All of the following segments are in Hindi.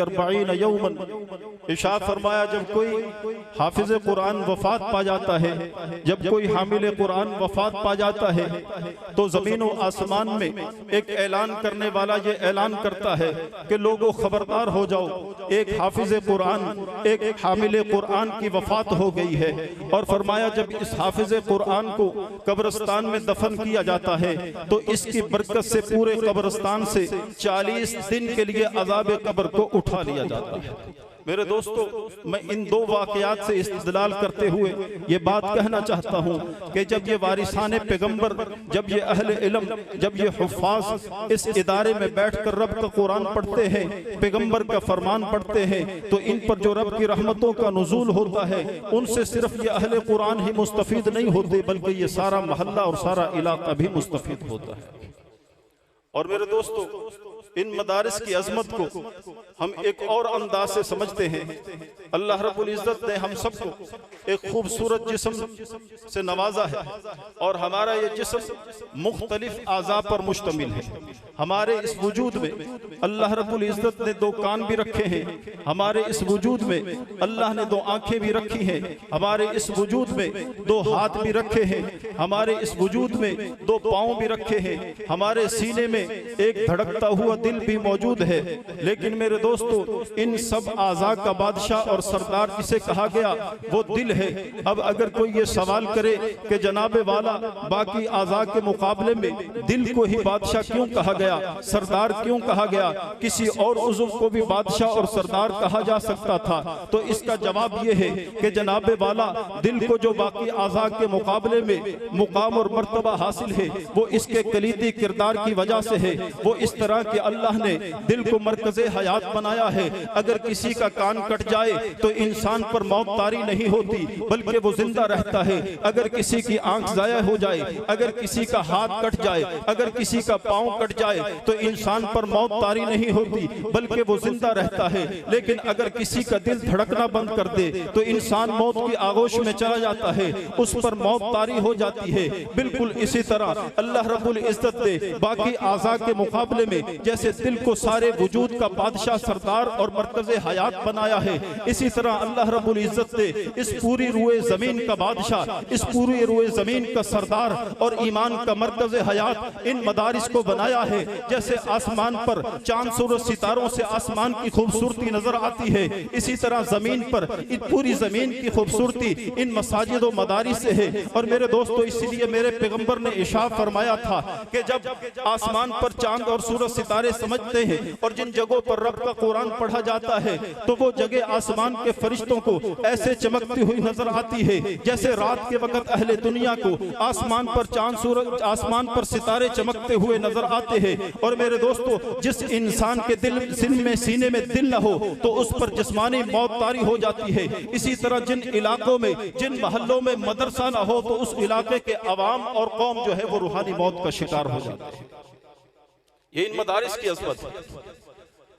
40 यौमन। इरशाद फरमाया जब कोई हाफिज कुरान वफात पा जाता है, जब कोई हामिल कुरान वफात पा जाता है, तो ज़मीन और आसमान में एक ऐलान करने वाला ये ऐलान करता है कि लोगों खबरदार हो जाओ, एक हाफिज कुरान, एक हामिल कुरान की वफात हो गई है। और फरमाया जब इस हाफिज कुरान को कब्रिस्तान में दफन किया जाता है तो इसकी बरकत से पूरे कब्रिस्तान से 40 दिन के लिए अज़ाब कब्र को उठा लिया जाता है। मेरे दोस्तों, मैं इन दो वाक़यात से इस्तिदलाल करते हुए ये बात कहना चाहता हूँ कि जब ये वारिसाने पैगम्बर, जब ये अहले इल्म, जब ये हुफ़ाज़ इस इदारे में बैठकर रब का कुरान पढ़ते हैं, पैगम्बर का फरमान पढ़ते हैं, तो इन पर जो रब की रहमतों का नुज़ूल होता है, उनसे सिर्फ ये अहले कुरान ही मुस्तफ़ीद नहीं होते, बल्कि ये सारा मोहल्ला और सारा इलाका भी मुस्तफ़ीद होता है। और मेरे दोस्तों, इन मदारिस की अजमत को हम एक और अंदाज से समझते हैं। अल्लाह रब्बुल इज़्ज़त ने हम सबको एक खूबसूरत जिस्म से नवाजा है और हमारा ये जिस्म मुख्तलिफ आज़ा पर मुश्तमिल है। हमारे इस वजूद में अल्लाह रब्बुल इज़्ज़त ने 2 कान भी रखे हैं, हमारे इस वजूद में अल्लाह ने 2 आंखें भी रखी हैं, हमारे इस वजूद में 2 हाथ भी रखे हैं, हमारे इस वजूद में 2 पाँव भी रखे हैं, हमारे सीने में एक धड़कता हुआ दिल भी मौजूद है। लेकिन मेरे दोस्तों, इन सब आज़ा का बादशाह और सरदार जिसे कहा गया वो दिल है। अब अगर कोई ये सवाल करे कि जनाबे वाला बाकी आज़ा के मुकाबले में दिल को ही बादशाह क्यों कहा गया, सरदार क्यों कहा गया, किसी और उज़्व को भी बादशाह और सरदार कहा जा सकता था, तो इसका जवाब ये है कि जनाबे वाला दिल को जो बाकी आज़ा के मुकाबले में मुकाम और मर्तबा हासिल है वो इसके कलीदी किरदार की वजह से है। वो इस तरह के अल्लाह ने दिल को मरकज़े हयात बनाया है। अगर किसी का कान कट जाए तो इंसान पर मौत तारी नहीं होती, बल्कि वो जिंदा रहता है। अगर किसी की आंख जाया हो जाए, अगर किसी का हाथ कट जाए, अगर किसी का पाँव कट जाए तो इंसान पर मौत तारी नहीं होती, बल्कि वो जिंदा रहता है। लेकिन अगर किसी का दिल धड़कना बंद कर दे तो इंसान मौत की आगोश में चला जाता है, उस पर मौत तारी हो जाती है। बिल्कुल इसी तरह अल्लाह रब्बुल इज़्ज़त ने बाकी आज़ा के मुकाबले में जैसे दिल को सारे वजूद का बादशाह, सरदार और मरकज़े हयात बनाया है, इसी तरह अल्लाह रब्बुल इज़्ज़त ने इस पूरी रुए ज़मीन का बादशाह, इस पूरी रुए ज़मीन का सरदार और ईमान का मरकज़े हयात इन मदारिस को बनाया है। जैसे आसमान पर चांद सूरज सितारों से आसमान की खूबसूरती नजर आती है, इसी तरह ज़मीन पर पूरी ज़मीन की खूबसूरती इन मसाजिद और मदारिस से है। और मेरे दोस्तों, इसलिए मेरे पैगम्बर ने इरशाद फरमाया था कि जब आसमान पर चांद और सूरज सितारे समझते हैं और जिन जगहों पर रब का कुरान पढ़ा जाता है तो वो जगह आसमान के फरिश्तों को ऐसे चमकती हुई नजर आती है जैसे रात के वक्त अहले दुनिया को आसमान पर चांद सूरज, आसमान पर सितारे चमकते हुए नजर आते हैं। और मेरे दोस्तों, जिस इंसान के दिल में सीने में दिल न हो तो उस पर जिस्मानी मौत तारी हो जाती है। इसी तरह जिन इलाकों में, जिन मोहल्लों में मदरसा न हो तो उस इलाके के अवाम और कौम जो है वो रूहानी मौत का शिकार हो जाती है। ये इन मदारिस की अज़मत है।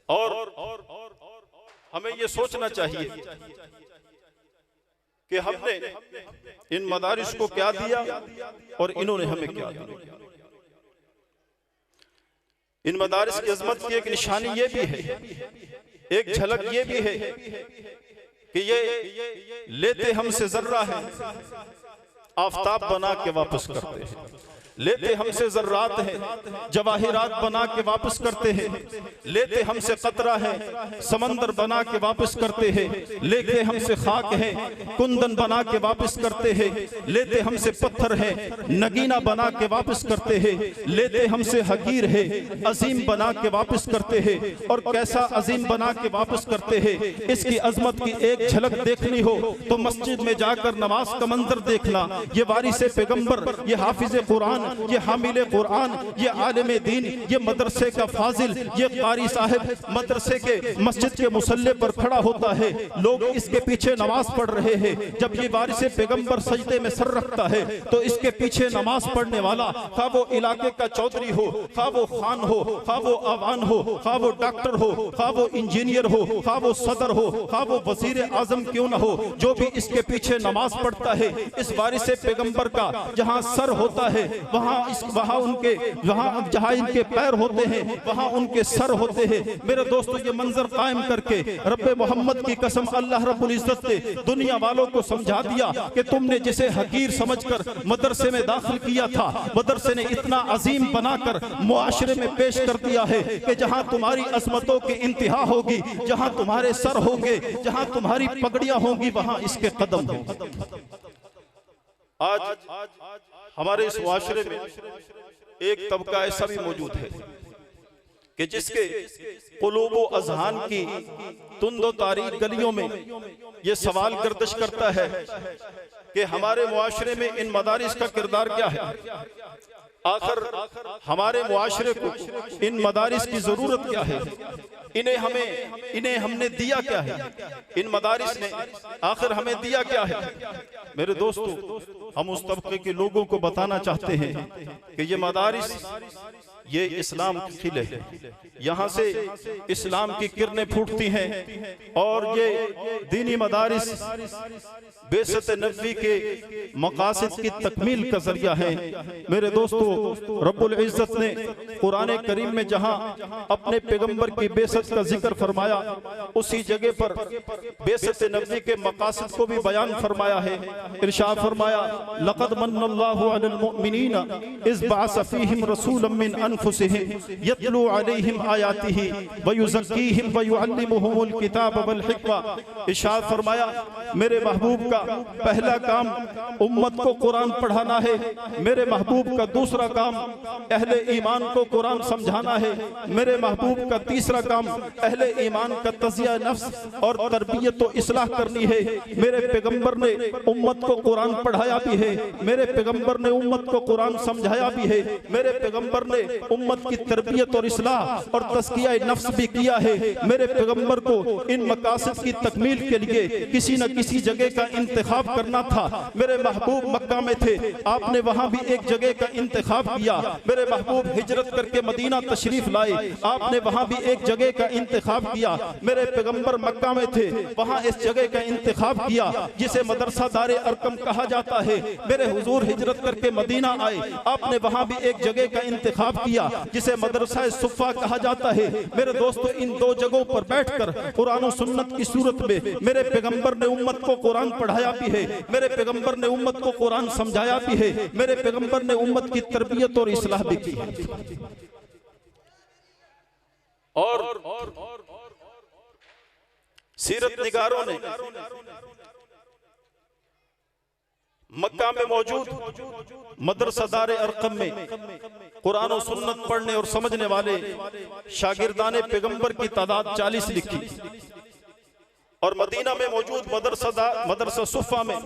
और हमें ये सोचना चाहिए कि हमने इन मदारिस को क्या दिया और इन्होंने हमें क्या दिया। इन मदारिस की अज़मत की एक निशानी ये भी है, एक झलक ये भी है कि ये लेते हमसे ज़र्रा है, आफताब बना के वापस करते हैं। लेते हमसे ज़र्रात है, जवाहिरात बना के वापस करते हैं। लेते हमसे कतरा है, समंदर बना के वापस करते हैं। लेते हमसे खाक है, कुंदन बना के वापस करते हैं। लेते हमसे पत्थर है, नगीना बना के वापस करते हैं। लेते हमसे हकीर है, अजीम बना के वापस करते हैं। और कैसा अजीम बना के वापस करते हैं, इसकी अजमत की एक झलक देखनी हो तो मस्जिद में जाकर नमाज का मंजर देखना। ये वारिस पैगंबर, ये हाफिज कुरान, ये हामिल कुरान, ये आलिम दीन, ये मदरसे का फाजिल, ये कारी साहब मदरसे के मस्जिद के मुसल्ले पर खड़ा होता है, लोग इसके पीछे नमाज पढ़ रहे हैं। जब ये वारिस पैगंबर सजदे में सर रखता है तो इसके पीछे नमाज पढ़ने वाला, खा वो इलाके का चौधरी हो, खा वो खान हो, खा वो अवान हो, खा वो डॉक्टर हो, खा वो इंजीनियर हो, खा वो सदर हो, खा वो वजीर आजम क्यों न हो, जो भी इसके पीछे नमाज पढ़ता है, इस वारिस पैगंबर का जहाँ सर होता है वहाँ उनके जहाँ इनके पैर होते हैं वहाँ उनके सर होते हैं। मेरे दोस्तों, ये मंजर कायम करके रब्बे मोहम्मद की कसम अल्लाह रब्बुल इज्जत ने दुनिया वालों को समझा दिया कि तुमने जिसे हकीर समझकर मदरसे में दाखिल किया था, मदरसे ने इतना अजीम बनाकर मुआशरे में पेश कर दिया है कि जहां तुम्हारी अजमतों की इंतहा होगी, जहां तुम्हारे सर होंगे, जहां तुम्हारी पगड़ियां होंगी, वहां इसके कदम होंगे। आज हमारे इस मुआशरे में एक तबका ऐसा भी मौजूद है कि जिसके कुलूबो अज़हान की तुंदो तारीख गलियों में ये सवाल गर्दिश करता है कि हमारे मुआशरे में इन मदारिस का किरदार क्या है। आखिर हमारे मुआशरे को इन मदारिस की जरूरत क्या है, इन्हें हमने दिया क्या है, इन मदारिस ने आखिर हमें दिया क्या है। मेरे दोस्तों, हम उस तबके के लोगों को बताना चाहते हैं कि ये मदारिस ये इस्लाम की किले है, यहाँ से इस्लाम की किरणें फूटती हैं और ये दीनी मदारिस बेसत नबी के मकासद की तकमील का जरिया है। मेरे दोस्तों, रब्बुल इज्जत ने कुरान करीम में जहाँ अपने पैगंबर की बेसत का जिक्र फरमाया, उसी जगह पर बेसत नबी के मकासद को भी बयान फरमाया है। इरशाद फरमाया, लक़द मन्नल्लाहु अलल मुअमिनीना इज़ बअसा फ़ीहिम रसूलन मिन अनफुसिहिम यतलू अलैहिम आयातिही व युज़क्कीहिम व युअल्लिमुहुमुल किताब वल हिकमा। इरशाद फरमाया, मेरे महबूब का पहला काम उम्मत को कुरान पढ़ाना है, मेरे महबूब का दूसरा काम अहले ईमान को कुरान समझाना है, मेरे महबूब का तीसरा काम अहले ईमान का तज़किया नफ्स और तरबियत व इस्लाह करनी है। मेरे पैगंबर ने उम्मत को कुरान पढ़ाया भी है, मेरे पैगंबर ने उम्मत को कुरान समझाया भी है, मेरे पैगंबर ने उम्मत की तरबियत और इस्लाह और तज़किया नफ्स भी किया है। मेरे पैगंबर को इन मकासद की तकमील के लिए किसी न किसी जगह का इंतखाब करना था। मेरे महबूब मक्का में थे, आपने वहां भी एक जगह का इंतखाब किया। मेरे महबूब हिजरत करके मदीना तशरीफ लाए, आपने वहां भी एक जगह का इंतखाब किया। मेरे पैगंबर मक्का में थे, वहां इस जगह का इंतखाब किया जिसे मदरसा दारे अरकम कहा जाता है। मेरे हुजूर हिजरत करके मदीना आए, आपने वहां भी एक जगह का इंतखाब किया जिसे मदरसा सुफ़ा कहा जाता है। मेरे दोस्तों, इन दो जगहों पर बैठकर कुरान और सुन्नत की सूरत में मेरे पैगंबर ने उम्मत को कुरान पढ़ाया भी है, मेरे पैगंबर ने उम्मत को कुरान समझाया भी है, मेरे पैगंबर ने उम्मत की तरबियत और इस्लाह भी की है। और सीरत निगारों ने मक्का में मौजूद मदरसा दारे अरकम में कुरान और सुन्नत पढ़ने और समझने वाले शागिर्दाने पैगंबर की तादाद 40 लिखी और मदीना में मौजूद मदरसा सुफ़ा में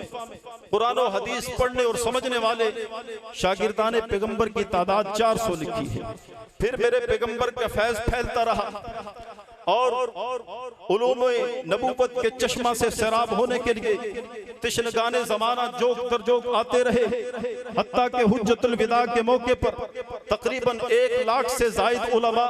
कुरान और हदीस पढ़ने और समझने वाले शागिर्दाने पैगंबर की तादाद 400 लिखी है। फिर मेरे पैगंबर का फैज़ फैलता रहा और उलूम-ए नबूवत के चश्मा से सैराब होने के लिए तिश्नगाने ज़माना जोग तर जोग आते रहे, हत्ता के हुज्जतुल विदा के मौके पर तकरीबन 1 लाख से ज़ायद उलमा,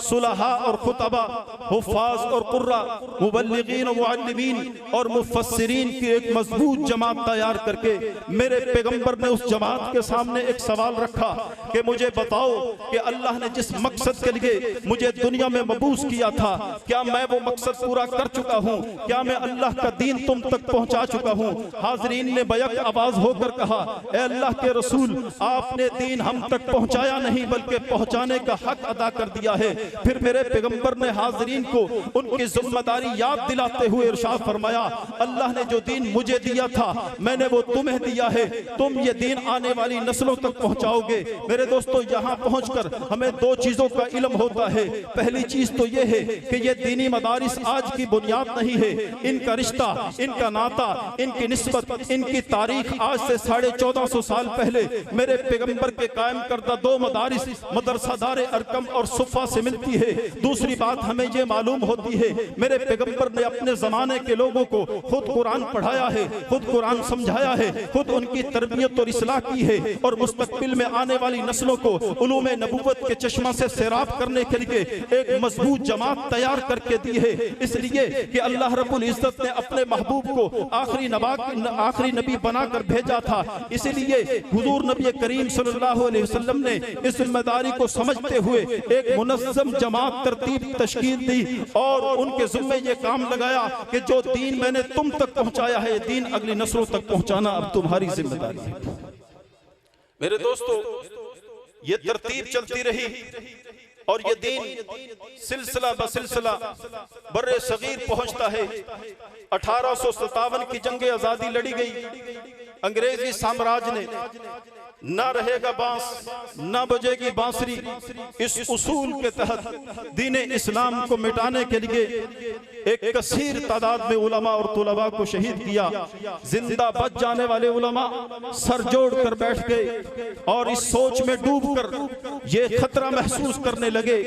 सुलहा और खुतबा, हुफ़ाज़ और कुर्रा, मुबल्लिगीन और मुअल्लिमीन और मुफस्सिरीन की एक मजबूत जमात तैयार करके मेरे पैगंबर ने उस जमात के सामने एक सवाल रखा कि मुझे बताओ कि अल्लाह ने जिस मकसद के लिए मुझे दुनिया में मबूस किया था, क्या मैं वो मकसद पूरा कर चुका हूँ? क्या मैं अल्लाह का दीन तुम तक पहुँचा चुका हूँ? हाज़रीन ने बैक आवाज होकर कहा, ए अल्लाह के रसूल, आपने दीन हम तक पहुँचाया नहीं बल्कि पहुँचाने का हक अदा कर दिया है। फिर मेरे पैगंबर ने हाज़रीन को उनकी जिम्मेदारी याद दिलाते हुए इरशाद फरमाया, अल्लाह ने जो दीन मुझे दिया था मैंने वो तुम्हें दिया है, तुम ये दीन आने वाली नस्लों तक पहुँचाओगे। मेरे दोस्तों, यहाँ पहुँचकर हमें 2 चीज़ों का इल्म होता है। पहली चीज़ तो ये है कि ये दीनी मदारिस आज की बुनियाद नहीं है, इनका रिश्ता, इनका नाता, इनकी निस्बत, इनकी तारीख आज से 1450 साल पहले मेरे पैगंबर के कायम करदा 2 मदारिस मदरसा दारे अरकम और सुफ़ा से मिलती है। दूसरी बात हमें ये मालूम होती है, मेरे पैगंबर ने अपने ज़माने के लोगों को खुद कुरान पढ़ाया है, खुद कुरान समझाया है, खुद उनकी तरबियत और इस्लाह की है और मुस्तक़बिल में आने वाली नस्लों को उलूम-ए नबूवत के चश्मा से सैराब करने के लिए एक मजबूत जमात तैयार करके दी है, इसलिए कि अल्लाह रब्बुल इज्जत ने अपने महबूब को आखिरी नबी बनाकर भेजा था। इसीलिए हुजूर नबी करीम सल्लल्लाहु अलैहि वसल्लम ने इस जिम्मेदारी को समझते हुए एक मुनज़्ज़म जमात तरतीब तश्कील दी और उनके ज़िम्मे ये काम लगाया कि जो दीन मैंने तुम तक पहुंचाया है, दीन अगली नस्लों तक पहुंचाना अब तुम्हारी जिम्मेदारी है। मेरे दोस्तों, ये तरतीब चलती रही और ये दीन सिलसिला बसिलसिला बर्रे सगीर पहुंचता है। 1857 की जंगे आजादी लड़ी गई। अंग्रेजी साम्राज्य ने ना रहेगा बांस ना बजेगी बांसुरी, इस उसूल के तहत दीन इस्लाम को मिटाने के लिए एक कसीर तादाद में उलमा और तुलबा को शहीद किया। जिंदा बच जाने वाले उलमा सर जोड़ कर बैठ गए और इस सोच में डूब कर ये खतरा महसूस करने लगे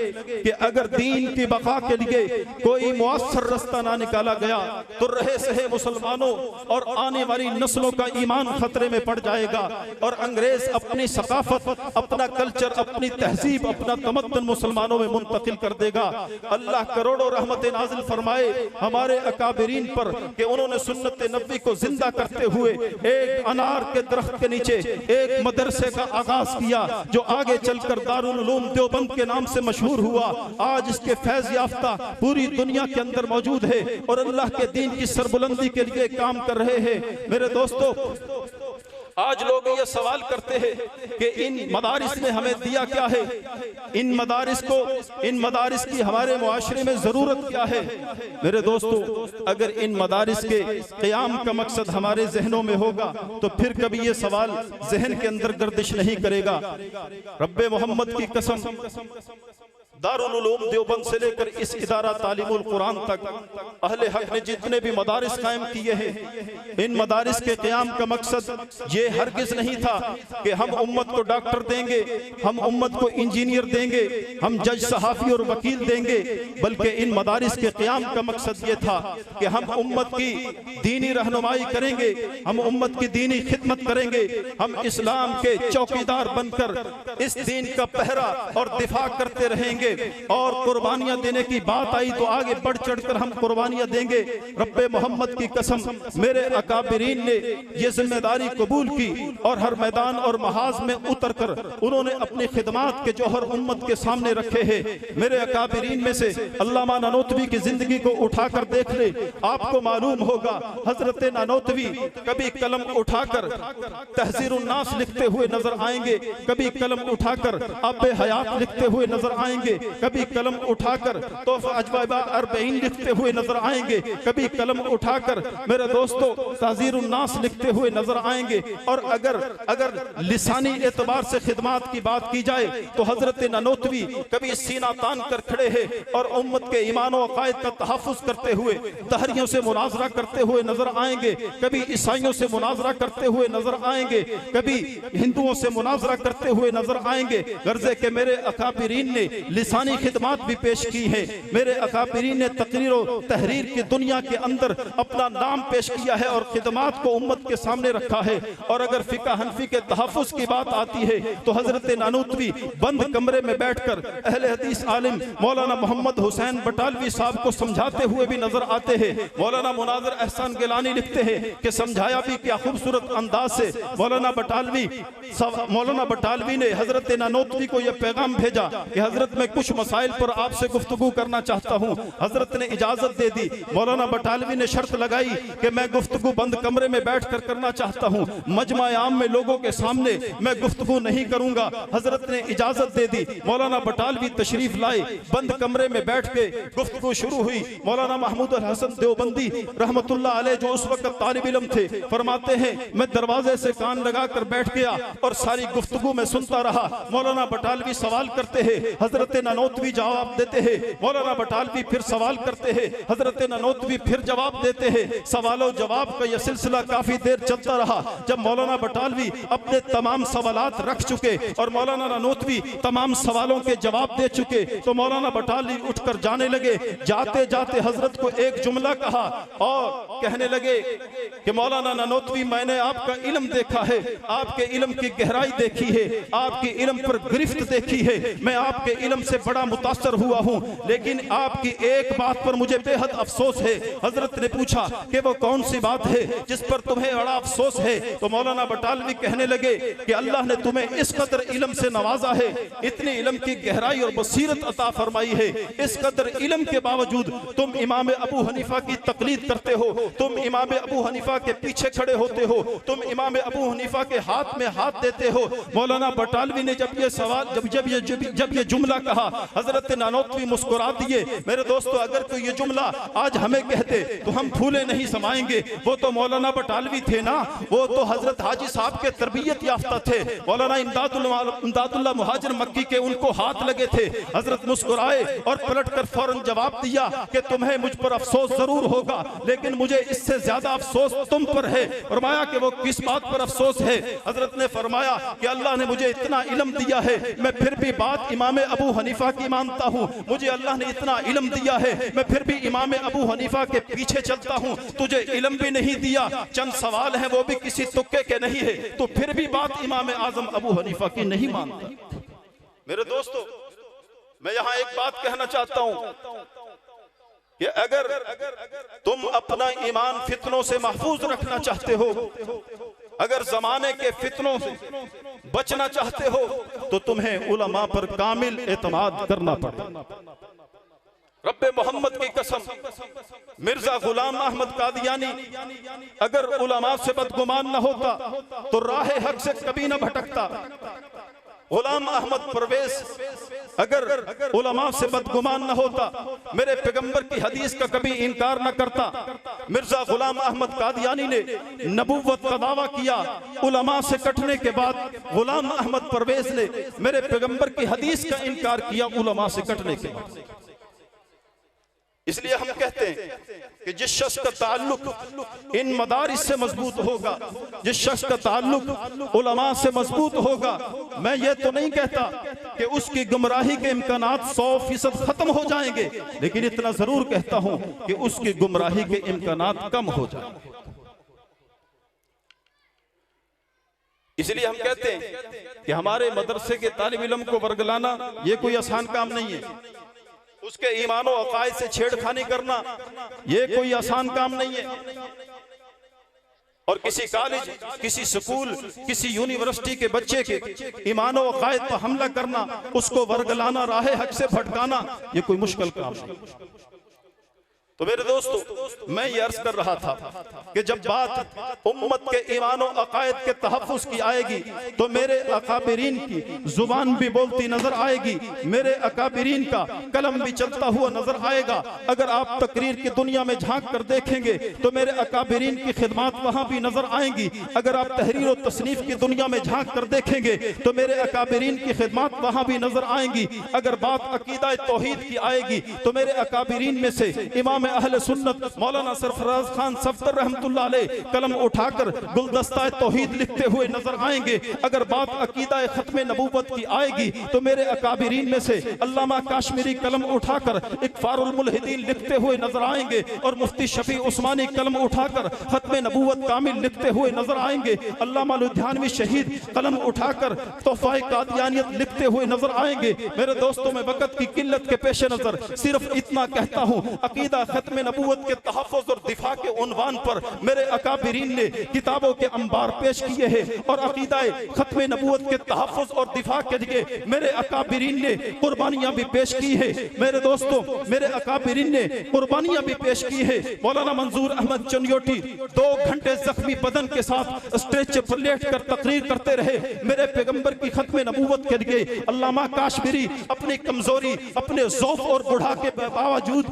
कि अगर दीन की बका के लिए कोई मुअस्सर रास्ता ना निकाला गया तो रहे सहे मुसलमानों और आने वाली नस्लों का ईमान खतरे में पड़ जाएगा और अंग्रेज अपनी सकाफत, अपना कल्चर, अपनी तहजीब, अपना तमद्दुन मुसलमानों में मुंतकिल कर देगा। अल्लाह करोड़ों रहमत नाजिल फरमाए हमारे अकाबिरीन पर कि उन्होंने सुन्नत नबी को जिंदा करते हुए एक अनार के दरख्त के नीचे एक मदरसे का आगाज किया जो आगे चलकर दारुल उलूम देवबंद के नाम से मशहूर हुआ। आज इसके फैज याफ्ता पूरी दुनिया के अंदर मौजूद है और अल्लाह के दीन की सरबुलंदी के लिए काम कर रहे हैं। मेरे दोस्तों, आज लोग ये सवाल करते हैं कि इन मदारिस ने हमें दिया क्या है, इन मदारिस की हमारे मुआशरे में जरूरत क्या है। मेरे दोस्तों, अगर इन मदारिस के क़याम का मकसद हमारे जहनों में होगा तो फिर कभी ये सवाल जहन के अंदर गर्दिश नहीं करेगा। रब्बे मोहम्मद की कसम, दारुल उलूम देवबंद से लेकर इस इदारा तालीमुल कुरान तक अहले हक ने जितने भी मदारिस कायम किए हैं, इन मदारिस के क़याम का मकसद ये हरगिज नहीं था कि हम उम्मत को डॉक्टर देंगे, हम उम्मत को इंजीनियर देंगे, हम जज, सहाफ़ी और वकील देंगे, बल्कि इन मदारिस के क़याम का मकसद ये था कि हम उम्मत की दीनी रहनुमाई करेंगे, हम उम्मत की दीनी खिदमत करेंगे, हम इस्लाम के चौकीदार बनकर इस दीन का पहरा और दिफा करते रहेंगे और कुर्बानियां देने की बात आई तो आगे बढ़ चढ़कर हम कुर्बानियां देंगे। रब्बे मोहम्मद की कसम, मेरे अकाबिरीन ने ये जिम्मेदारी कबूल की और हर मैदान और महाज में उतर कर उन्होंने अपनी खिदमात के जौहर उम्मत के सामने रखे हैं। मेरे अकाबिरीन में से अल्लामा नानोतवी की जिंदगी को उठाकर देख ले, आपको मालूम होगा हजरत नानोतवी कभी कलम उठाकर तहजीरुन नास लिखते हुए नजर आएंगे, कभी कलम उठाकर अब्बे हयात लिखते हुए नजर आएंगे, कभी कलम उठाकर तोहफा अजवाइबा अरबईन लिखते हुए नजर आएंगे, कभी कलम उठाकर मेरे दोस्तों ताज़ीरुन नास लिखते हुए नजर आएंगे। और अगर लिसानी एतबार से खिदमात की बात की जाए तो हजरत नानोतवी कभी सीना तान कर खड़े हैं और उम्मत के ईमान और अकायद का तहफ़्फ़ुज़ करते हुए तहरियों से मुनाजरा करते हुए नजर आएंगे, कभी ईसाइयों से मुनाजरा करते हुए नजर आएंगे, कभी हिंदुओं से मुनाजरा करते हुए नजर आएंगे। गर्जे के मेरे अकाबिरीन ने लिसानी खिदमात भी पेश की है। मेरे अकाबिरीन ने तकरीर और तहरीर की दुनिया के अंदर अपना नाम पेश किया है और खिदमात को उम्मत के सामने रखा है। और अगर फिका हनफी के तहफ़्फ़ुज़ की बात आती है तो हजरत नानोतवी बंद कमरे में बैठकर अहले हदीस आलिम मौलाना मोहम्मद हुसैन बटालवी साहब को समझाते हुए भी नजर आते हैं। मौलाना मुनाज़िर एहसान गिलानी लिखते हैं कि समझाया भी क्या खूबसूरत अंदाज से। मौलाना बटालवी ने हजरत नानोतवी को यह पैगाम भेजा कि हजरत मैं कुछ मसाइल पर आपसे गुफ्तगू करना चाहता हूँ। हजरत ने इजाजत दे दी। मौलाना बटालवी ने शर्त लगाई कि मैं गुफ्तगू बंद कमरे में बैठकर करना चाहता हूँ, मजमा आम में लोगों के सामने मैं गुफ्तगू नहीं करूंगा। हजरत ने इजाजत दे दी। मौलाना बटालवी तशरीफ लाए, बंद कमरे में बैठ के गुफ्तगू शुरू हुई। मौलाना महमूद अल हसन देवबंदी रहमतुल्लाह अलैह जो उस वक्त तालिब इल्म थे फरमाते हैं मैं दरवाजे से कान लगा कर बैठ गया और सारी गुफ्तगू में सुनता रहा। मौलाना बटालवी सवाल करते हैं, हजरत नानोतवी जवाब देते हैं। मौलाना बटालवी फिर सवाल करते हैं, हजरत नानोतवी फिर जवाब देते हैं। सवालों जवाब का यह सिलसिला काफी देर चलता रहा। जब मौलाना बटालवी अपने तमाम सवालात रख चुके और मौलाना नानोतवी तमाम सवालों के जवाब दे चुके तो मौलाना बटालवी उठकर जाने लगे। जाते जाते हजरत को एक जुमला कहा और कहने लगे कि मौलाना नानोतवी मैंने आपका इल्म देखा है, आपके इल्म की गहराई देखी है, आपकी इल्म पर गिरफ्त देखी है। मैं आपके इल्म से बड़ा मुतासर हुआ हूँ, लेकिन आपकी एक बात पर मुझे बेहद अफसोस है। हजरत ने पूछा कि वो कौन सी बात है जिस पर तुम्हें बड़ा अफसोस है? तो मौलाना बटालवी कहने लगे कि अल्लाह ने तुम्हें इस कदर इल्म से नवाजा है, इतनी इल्म की गहराई और बसीरत अता फरमाई है, इस कदर इल्म के बावजूद तुम इमाम अबू हनीफा की तकलीद करते हो, तुम इमाम अबू हनीफा के पीछे खड़े होते हो, तुम इमाम अबू हनीफा के हाथ में हाथ देते हो। मौलाना बटालवी ने जब ये सवाल जब ये जुमला कहा, हजरत नानोतवी मुस्कुरा दिए। मेरे दोस्तों, अगर कोई ये जुमला आज हमें कहते तो हम फूले नहीं समाएंगे। वो तो मौलाना बटालवी थे ना, वो तो हजरत हाजी साहब के तरबियत याफ्ता थे। मौलाना इमदादुल्लाह मुहाजिर मक्की के उनको हाथ लगे थे। हजरत मुस्कुराए और पलटकर फौरन जवाब दिया कि तुम्हें मुझ पर अफसोस जरूर होगा, लेकिन मुझे इससे ज्यादा अफसोस तुम पर है। फरमाया कि वो किस बात पर अफसोस है? हजरत ने फरमाया कि अल्लाह ने मुझे इतना इल्म दिया है, मैं फिर भी बात इमाम अबू हनीफा की मानता हूँ। मुझे अल्लाह ने इतना इल्म दिया है, मैं फिर भी इमाम अबू हनीफा के पीछे चलता हूँ। तुझे इल्म भी नहीं दिया, चंद सवाल हैं वो भी किसी तुक्के के नहीं है, तो फिर भी बात इमाम आजम अबू हनीफा की नहीं मानता। मेरे दोस्तों, मैं यहाँ एक बात कहना चाहता हूँ कि अगर तुम अपना ईमान फितनों से महफूज रखना चाहते हो, अगर जमाने के फितनों से बचना चाहते हो, तो तुम्हें उलमा पर कामिल एतमाद करना पड़ेगा। रब्बे मोहम्मद की कसम, मिर्जा गुलाम अहमद कादियानी अगर उलमा से बदगुमान न होता तो राह हक से कभी न भटकता। गुलाम अहमद परवेज अगर उलमा से बदगुमान न होता, मेरे पैगंबर की हदीस का कभी इनकार न करता। मिर्जा गुलाम अहमद कादियानी ने नबुव्वत का दावा किया, उलमा से कटने के बाद गुलाम अहमद परवेज ने मेरे पैगंबर की हदीस का इनकार किया उलमा से कटने के बाद। इसलिए हम कहते हैं कि जिस शख्स का ताल्लुक इन मदारिस से मजबूत होगा, जिस शख्स का ताल्लुक उलमा से मजबूत होगा, मैं ये तो नहीं कहता कि उसकी गुमराही के इम्कानात 100% खत्म हो जाएंगे, लेकिन इतना जरूर कहता हूं कि उसकी गुमराही के इम्कानात कम हो जाएंगे। इसलिए हम कहते हैं कि हमारे मदरसे के तालिब इल्म को वर्गलाना ये कोई आसान काम नहीं है, उसके ईमानो अकायद से छेड़खानी करना ये कोई आसान काम नहीं है, और किसी कॉलेज, किसी स्कूल, किसी यूनिवर्सिटी के बच्चे के ईमानो अकायद पर हमला करना, उसको वर्गलाना, राह हक से भटकाना, ये कोई मुश्किल काम नहीं। तो मेरे दोस्तों, मैं ये अर्ज कर रहा था कि जब बात उम्मत के ईमान और अकायद के तहफ़्फ़ुज़ की आएगी तो मेरे अकाबिरीन की जुबान भी बोलती नजर आएगी, मेरे अकाबिरीन का कलम भी चलता हुआ नजर आएगा। अगर आप तकरीर की दुनिया में झांक कर देखेंगे तो मेरे अकाबिरीन की खिदमत वहाँ भी नजर आएंगी। अगर आप तहरीर और तसनीफ की दुनिया में झांक कर देखेंगे तो मेरे अकाबिरीन की खिदमत वहाँ भी नजर आएंगी। अगर बात अकीदा तौहीद की आएगी तो मेरे अकाबिरीन में से इमाम अहले सुन्नत मौलाना सरफराज खान सफ्तर रहमतुल्लाह अलैह कलम उठाकर गुलदस्ता तौहीद लिखते हुए नजर आएंगे। अगर बात अकीदा खत्म नबूवत की आएगी तो मेरे अकाबिरीन में से अल्लामा काश्मीरी कलम उठाकर इकफारुल मुल्हिदीन लिखते हुए नजर आएंगे, और मुफ्ती शफी उस्मानी कलम उठाकर खत्म नबूवत कामिल लिखते हुए नजर आएंगे। अल्लामा लुधियानवी शहीद कलम उठाकर तोहफाए कादियानियत लिखते हुए नजर आएंगे। मेरे दोस्तों, में वक़्त की किल्लत के पेश नजर सिर्फ इतना कहता हूँ, अकीदा खत्म नबूवत के तहफ़्फ़ुज़ और दिफा के उन्वान पर मेरे अकाबिरीन ने किताबों के अंबार पेश किए हैं, और अकीदा खत्म नबूवत के तहफ़्फ़ुज़ और दिफा के लिए मेरे अकाबिरीन ने कुर्बानियां भी पेश की है। मेरे दोस्तों, मेरे अकाबिरीन ने कुर्बानियां भी पेश की है। मौलाना मंजूर अहमद चनियोटी 2 घंटे जख्मी बदन के साथ स्टेज पर लेट कर तकरीर करते रहे मेरे पैगंबर की खत्म नबूवत के लिए। अल्लामा काश्मीरी अपनी कमजोरी, अपने ज़ौफ़ और बुढ़ा के बावजूद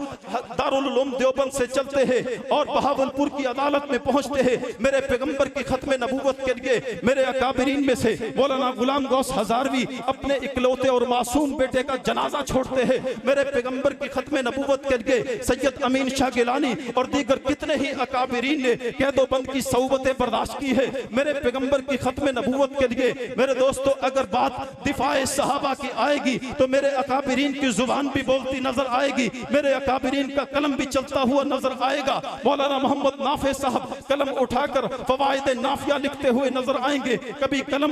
दारुल उलूम देवबंद से चलते हैं और बहावलपुर की अदालत में पहुंचते हैं मेरे पैगंबर की खत्म नबूवत के लिए। मेरे अकाबिरीन में से मौलाना गुलाम गौस हजारवी अपने इकलौते और मासूम बेटे का जनाजा छोड़ते हैं मेरे पैगंबर की खत्म नबूवत के लिए। सैयद अमीन शाह गिलानी और दीगर कितने ही अकाबिरीन ने कैदोबंद की सऊबतें बर्दाश्त की है मेरे पैगंबर की खत्म नबूवत के लिए। मेरे दोस्तों, अगर बात दिफाए सहाबा की आएगी तो मेरे अकाबिरीन की जुबान भी बोलती नजर आएगी, मेरे अकाबिरीन का कलम भी चलता हुआ नजर आएगा। मौलाना मोहम्मद नाफे साहब कलम उठाकर फवाइद नाफिया लिखते हुए नजर आएंगे, कभी कलम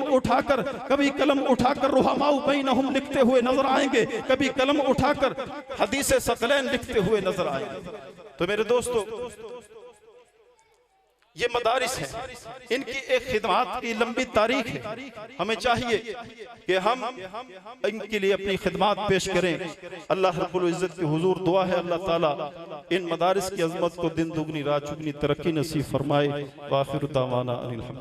उठाकर रुहमाउ बैनहुम लिखते हुए नजर आएंगे, कभी कलम उठाकर हदीस सकलैन लिखते हुए नजर आएंगे। तो मेरे दोस्तों, ये मदारिस है, इनकी एक खिदमत की लंबी तारीख है। हमें चाहिए कि हम इनके लिए अपनी खिदमत पेश करें। अल्लाह रब्बुल इज्जत की हुजूर दुआ है अल्लाह ताला इन मदारिस की अजमत को दिन दुगनी रात चुगनी तरक्की नसीब फरमाए। वाखिर दावाना अनिल हम्द।